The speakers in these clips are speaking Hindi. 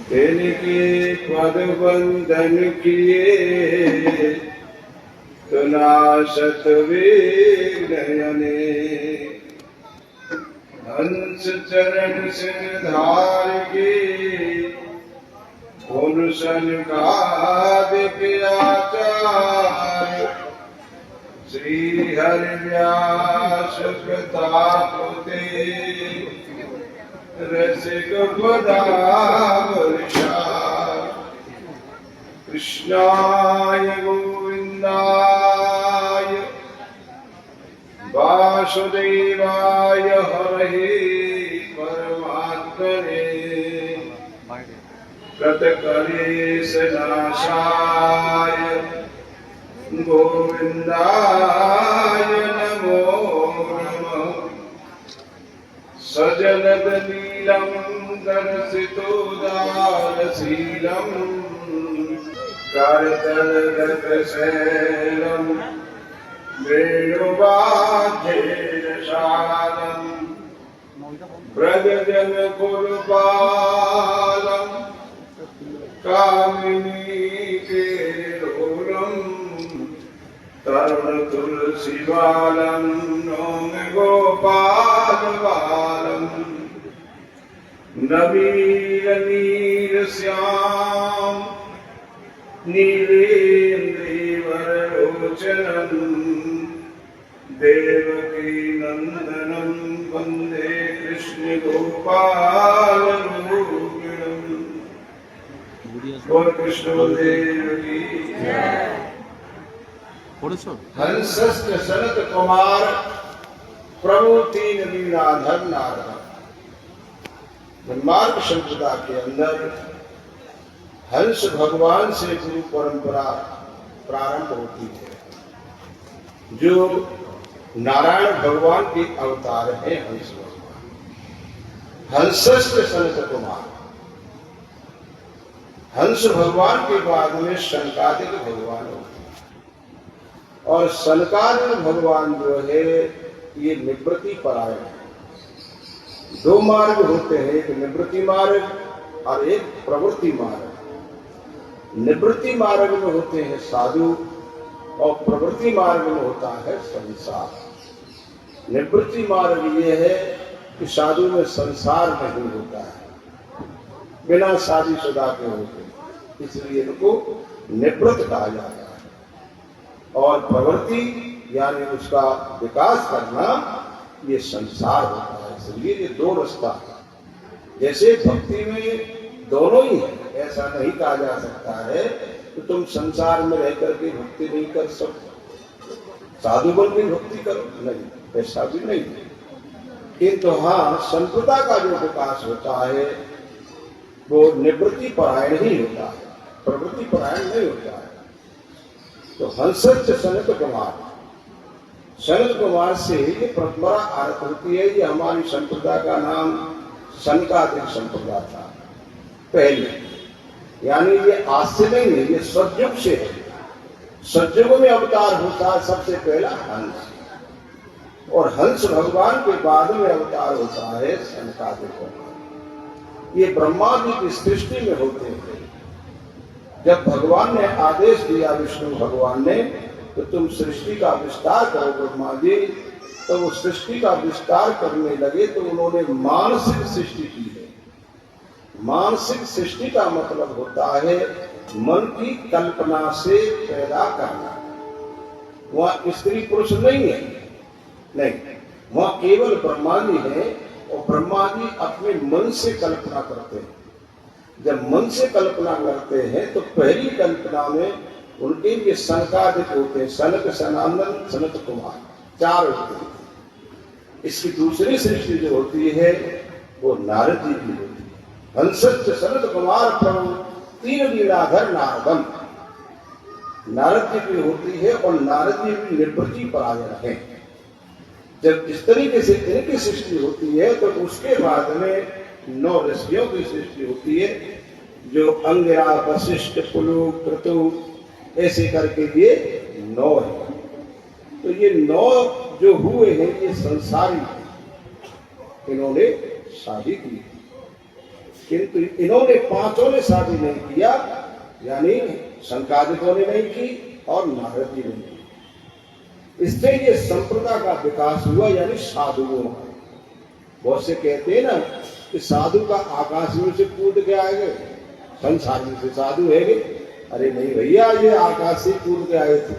तिनके पद बंधन किए तुनाशत विघ्नयने हंस चरण सिर धार के पुन सनकादिक आचार्य श्री हरि व्यास प्रताप ते रसिक पदावृषा कृष्णाय गोविंदाय वासुदेवाय हरये परमात्मने कृतकलेशनाशाय गोविंदाय नमो नमः सजनदनीलं दर्शितोदारशीलं करतलगतशैलं वेणुवाद्येयशालं व्रजजनकुलपालं कामिनीकेलोलं तरुणतुलसीबालं नौमि गोपालबालं नवीननीलश्याम नीलेन्द्रिवरलोचनं देवकी नंदनं वन्दे कृष्णगोपालरूपिणम्। बोल कृष्ण बलदेव की जय। हंसश्च सनत कुमार प्रभु तीन लीलाधर नारद। ब्रह्मार्ग संप्रदा के अंदर हंस भगवान से गुरु परंपरा प्रारंभ होती है, जो नारायण भगवान के अवतार हैं। हंस भगवान हंसश्च सनत कुमार, हंस भगवान के बाद में सनकादिक भगवान होते हैं। और सनकादिक भगवान जो है ये निवृत्ति परायण है। दो मार्ग होते हैं, एक निवृत्ति मार्ग और एक प्रवृत्ति मार्ग। निवृत्ति मार्ग में होते हैं साधु और प्रवृत्ति मार्ग में होता है संसार। निवृत्ति मार्ग ये है कि साधु में संसार नहीं होता है, बिना शादीशुदा के होते, इसलिए इनको निवृत्त कहा जाता है। और प्रवृत्ति यानी उसका विकास करना ये संसार होता है। इसलिए ये दो रास्ता है। जैसे भक्ति में दोनों ही है, ऐसा नहीं कहा जा सकता है कि तुम संसार में रह करके भक्ति नहीं कर सकते, साधु बन के भक्ति करो, नहीं, ऐसा भी नहीं है। किंतु हाँ, संप्रदा का जो विकास होता है वो निवृत्ति परायण ही होता है, प्रवृत्ति परायण नहीं होता है। तो हंसश्च सनत कुमार, सनत कुमार से ये परंपरा आरत होती है। ये हमारी संप्रदा का नाम सनकादिक संप्रदा था पहले, यानी ये आज से नहीं है, ये सतयुग से है। सतयुग में अवतार होता है सबसे पहला हंस, और हंस भगवान के बाद में अवतार होता है सनकादिक भगवान। ये ब्रह्मा जी की सृष्टि में होते हैं। जब भगवान ने आदेश दिया विष्णु भगवान ने, तो तुम सृष्टि का विस्तार करो ब्रह्मा जी, तो वो सृष्टि का विस्तार करने लगे। तो उन्होंने मानसिक सृष्टि की है। मानसिक सृष्टि का मतलब होता है मन की कल्पना से पैदा करना। वहां स्त्री पुरुष नहीं है, नहीं, वहां केवल ब्रह्मा जी है। और ब्रह्मा जी अपने मन से कल्पना करते हैं। जब मन से कल्पना करते हैं तो पहली कल्पना में उनके ये सनकादिक होते हैं, सनक, सनातन, सनत कुमार, चार होते हैं। इसकी दूसरी सृष्टि जो होती है वो नारद जी की होती है। हंसश्च सनत कुमार प्रभु तीन लीलाधर नारदम, नारद जी की होती है। और नारद जी भी निवृत्ति परायण है। जब इस तरीके से इनकी सृष्टि होती है तो उसके बाद में 9 ऋषियों की सृष्टि होती है, जो अंगिरा, वशिष्ठ, पुलु, क्रतु ऐसे करके ये 9 है। तो ये 9 जो हुए हैं ये संसारी हैं, इन्होंने शादी की, किंतु इन्होंने पांचों ने शादी नहीं किया, यानी शंकादिकों ने नहीं की और नारद जी ने की। इससे ये संप्रदाय का विकास हुआ, यानी साधुओं का। बहुत से कहते हैं ना कि साधु का आकाश में से कूद के आए गए, संसार में से साधु है गए। अरे नहीं भैया, ये आकाश से कूद के आए थे,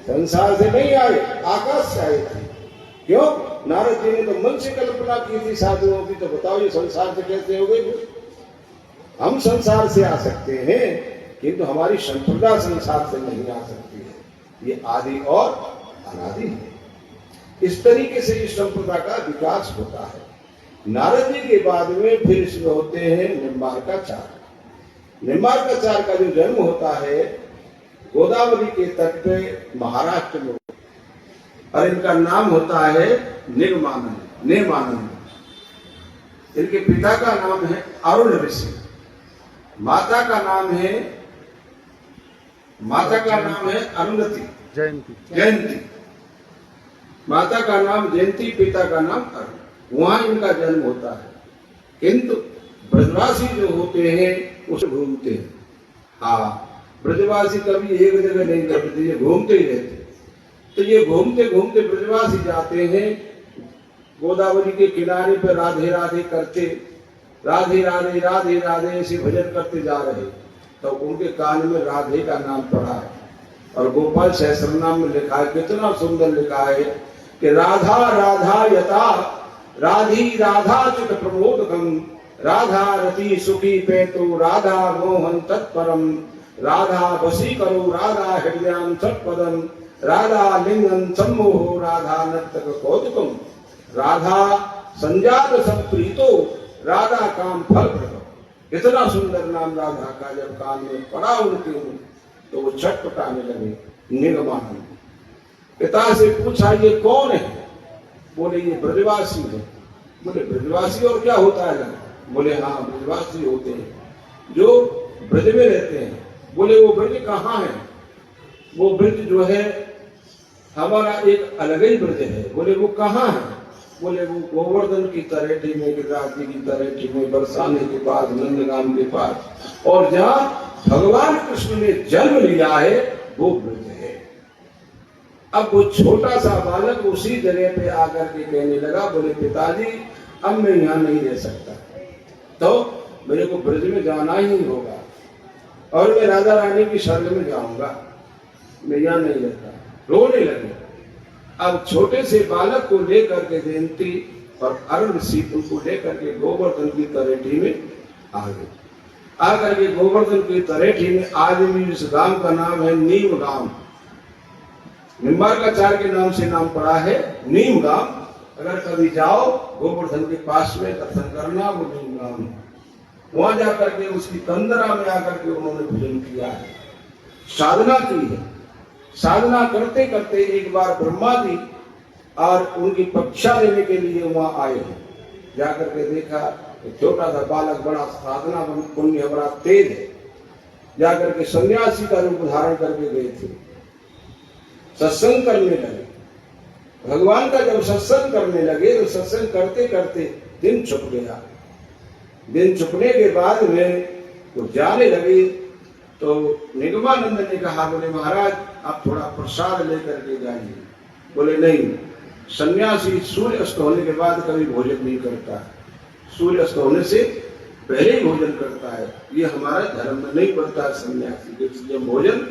संसार से नहीं आए, आकाश से आए थे। क्यों? नारद जी ने तो मन से कल्पना की थी साधुओं की, तो बताओ ये संसार से कैसे हो गए? हम संसार से आ सकते हैं, किंतु हमारी संप्रदाय संसार से नहीं आ सकती है। ये आदि और अनादि है। इस तरीके से इस संप्रदाय का विकास होता है। नारद जी के बाद में फिर इसमें होते हैं निम्बार्काचार्य। निम्बार्काचार्य का जो जन्म होता है गोदावरी के तट पे महाराष्ट्र में, और इनका नाम होता है निर्मानंद। इनके पिता का नाम है अरुण ऋषि, माता का नाम है अरुंधति जयंती। माता का नाम जयंती, पिता का नाम अरुण। वहां इनका जन्म होता है। किंतु ब्रजवासी जो होते हैं उसे घूमते हैं। हाँ, ब्रजवासी कभी एक जगह नहीं रहते, ये घूमते ही रहते। तो ये घूमते घूमते ब्रजवासी जाते हैं गोदावरी के किनारे पर, राधे राधे करते, राधे राधे राधे राधे ऐसे भजन करते जा रहे, तो उनके कान में राधे का नाम पड़ा है। और गोपाल सहस्रनाम में लिखा है, कितना सुंदर लिखा है कि राधा राधा यथा राधी राधा चित प्रमोदकम, राधा रति सुखी पेतु राधा मोहन तत्परम, राधा वशी करो राधा हृदयाम सत्पदम, राधा लिंगम सम्मोहो राधा नर्तक कौतुकम, राधा संजात संप्रीतो राधा काम फल प्रदम। इतना सुंदर नाम राधा का जब कान में पड़ा उनके, तो वो छटपटाने लगे। निगमानंद पिता से पूछा ये कौन है? बोले ये ब्रजवासी है। बोले ब्रजवासी और क्या होता है? बोले हाँ, ब्रजवासी होते हैं जो ब्रज में रहते हैं। बोले वो ब्रज कहाँ है? वो ब्रज जो है हमारा एक अलग ही ब्रज है। बोले वो कहाँ है? बोले वो गोवर्धन की तरेठी में, गिरिराज जी की तरेठी में, बरसाने के पास, नंदगाम के पास, और जहाँ भगवान कृष्ण ने जन्म लिया है वो ब्रज है। अब वो छोटा सा बालक उसी जगह पे आकर के कहने लगा, बोले पिताजी अब मैं यहाँ नहीं रह सकता, तो मेरे को ब्रज में जाना ही होगा, और मैं राधा रानी की शरण में जाऊंगा, मैं यहाँ नहीं रहता। रोने लगे। अब छोटे से बालक को लेकर के जयंती और अरुण सीतु को लेकर के गोवर्धन की तरेठी में आ गए। आकर के गोवर्धन की तरेठी में, आज भी इस गांव का नाम है नीम गांव। निम्बार्काचार्य के नाम से नाम पड़ा है नीम गांव। अगर कभी जाओ गोवर्धन के पास में दर्शन करना, वो नीम गांव है। वहां जाकर के उसकी कंदरा में आकर के उन्होंने भजन किया है, साधना की है। साधना करते करते एक बार ब्रह्मा जी और उनकी परीक्षा लेने के लिए वहां आए हैं। जाकर के देखा छोटा सा बालक बड़ा साधना पुण्य बड़ा तेज है। जाकर के सन्यासी का रूप धारण करके गए थे, सत्संग करने लगे। भगवान का जब सत्संग करने लगे तो सत्संग करते करते दिन छुप गया। दिन छुपने के बाद में वो जाने लगे, तो निगमानंद ने कहा, बोले महाराज आप थोड़ा प्रसाद लेकर के जाइए। बोले नहीं, सन्यासी सूर्य अस्त होने के बाद कभी भोजन नहीं करता, सूर्य अस्त होने से पहले ही भोजन करता है। ये हमारा धर्म में नहीं पड़ता सन्यासी के, इसलिए भोजन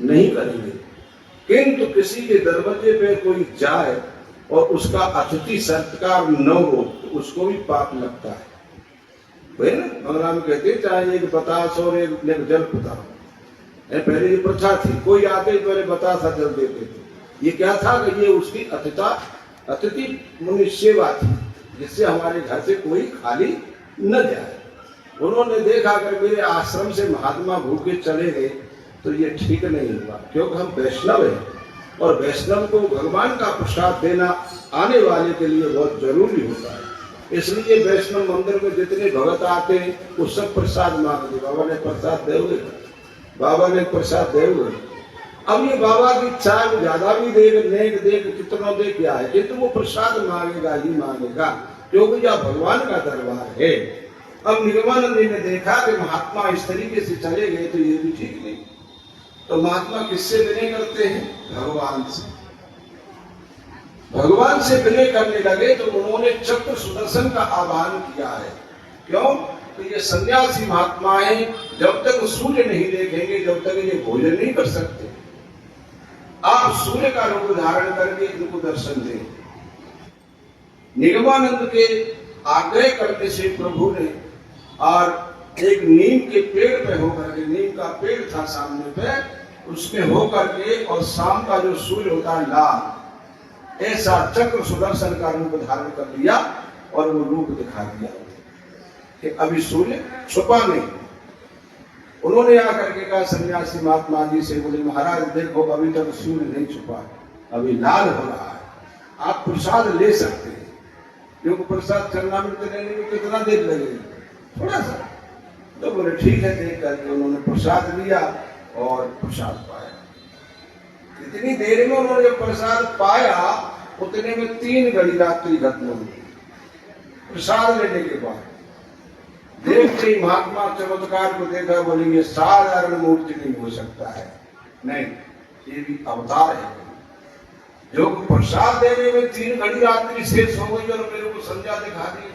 नहीं करेंगे। किंतु किसी के दरवाजे पे कोई जाए और उसका अतिथि सत्कार न हो तो उसको भी पाप लगता है। वही ना बंगला में कहते चाहे एक बतास और एक जल पिता। पहले ये प्रथा थी, कोई आते ही पहले बतासा जल देते थे। ये क्या था कि ये उसकी अतिथि मुनि सेवा थी, जिससे हमारे घर से कोई खाली न जाए। उन्होंने देखा अगर मेरे आश्रम से महात्मा भूखे चले गए तो ये ठीक नहीं हुआ, क्योंकि हम वैष्णव हैं और वैष्णव को भगवान का प्रसाद देना आने वाले के लिए बहुत जरूरी होता है। इसलिए वैष्णव मंदिर में जितने भगत आते हैं वो सब प्रसाद मांगते, बाबा ने प्रसाद दोगे, बाबा ने प्रसाद दोगे। अब ये बाबा की इच्छा है, ज्यादा भी देख कितना दे क्या है, किंतु वो प्रसाद मांगेगा ही मांगेगा। जो कि यह भगवान का दरबार है। अब निगमानंद ने देखा कि महात्मा इस तरीके से चले गए तो ये भी ठीक नहीं। तो महात्मा किससे विनय करते हैं? भगवान से। भगवान से विनय करने लगे तो उन्होंने चक्र सुदर्शन का आह्वान किया है। क्यों? तो ये सन्यासी महात्माएं जब तक सूर्य नहीं देखेंगे, जब तक ये भोजन नहीं कर सकते। आप सूर्य का रूप धारण करके इनको दर्शन दें। निगमानंद के आग्रह करने से प्रभु ने और एक नीम के पेड़ पे होकर के, नीम का पेड़ था सामने पे, उसमें होकर के और शाम का जो सूर्य होता है लाल, ऐसा चक्र सुदर्शन का रूप धारण कर लिया और वो रूप दिखा दिया कि अभी सूर्य छुपा नहीं। उन्होंने आकर के कहा सन्यासी महात्मा जी से, बोले महाराज देखो अभी तक सूर्य नहीं छुपा, अभी लाल हो रहा है, आप प्रसाद ले सकते हैं। क्योंकि प्रसाद चरणामृत लेने में कितना देर लगेगा? थोड़ा सा। तो बोले ठीक है। देख करके उन्होंने प्रसाद लिया और प्रसाद पाया। इतनी देर में उन्होंने प्रसाद पाया, उतने में 3 घड़ी रात्रि खत्म हो गई। प्रसाद लेने के बाद देखते ही महात्मा चमत्कार को देखा, बोले ये साधारण मूर्ति नहीं हो सकता है, नहीं ये भी अवतार है। जो प्रसाद देने में 3 घड़ी रात्रि शेष हो गई और मेरे को संध्या दिखा दी।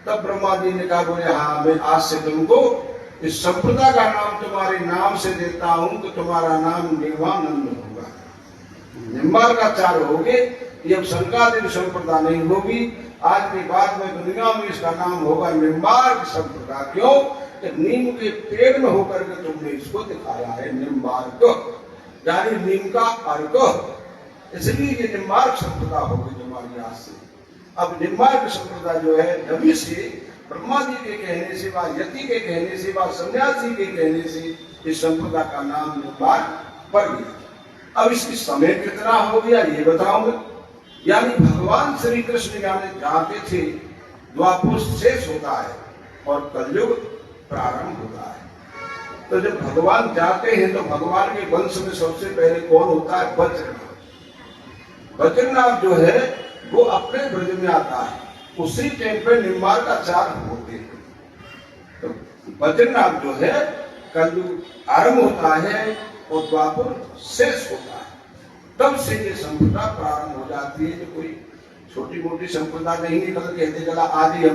तब ब्रह्मा जी ने कहा, बोले हाँ मैं आज से तुमको इस संप्रदा का नाम तुम्हारे नाम से देता हूं कि तुम्हारा नाम निगमानंद होगा। निम्बार्काचार्य होगे, ये अब शंकादेव संप्रदा नहीं होगी। आज के बाद में दुनिया में इसका नाम होगा निम्बार्क संप्रदा। क्यों? कि नीम के पेड़ में होकर के तुमने इसको दिखाया है निम्बार्क, यानी नीम का अर्क, इसलिए ये निम्बार्क संप्रदा होगी तुम्हारी आज से। अब निम्बार्क संप्रदा जो है नबी से, ब्रह्मा जी के कहने से, व यति के कहने से, व सन्यासी के कहने से इस संप्रदा का नाम निम्बार्क पड़ गया। अब इसकी समय कितना हो गया ये बताऊंगा। यानी भगवान श्री कृष्ण जाते थे, द्वापर शेष होता है और कलयुग प्रारंभ होता है। तो जब भगवान जाते हैं तो भगवान के वंश में सबसे पहले कौन होता है? वज्रनाभ। वज्रनाभ जो है वो अपने ब्रज में आता है, उसी टाइम पे निम्बार्काचार्य होते हैं। तो वज्रनाभ जो है कलयुग आरंभ होता है और द्वापर शेष होता है। तब से ये संप्रदा प्रारंभ हो जाती है। जो कोई छोटी मोटी संप्रदा नहीं निकल कहते चला आदि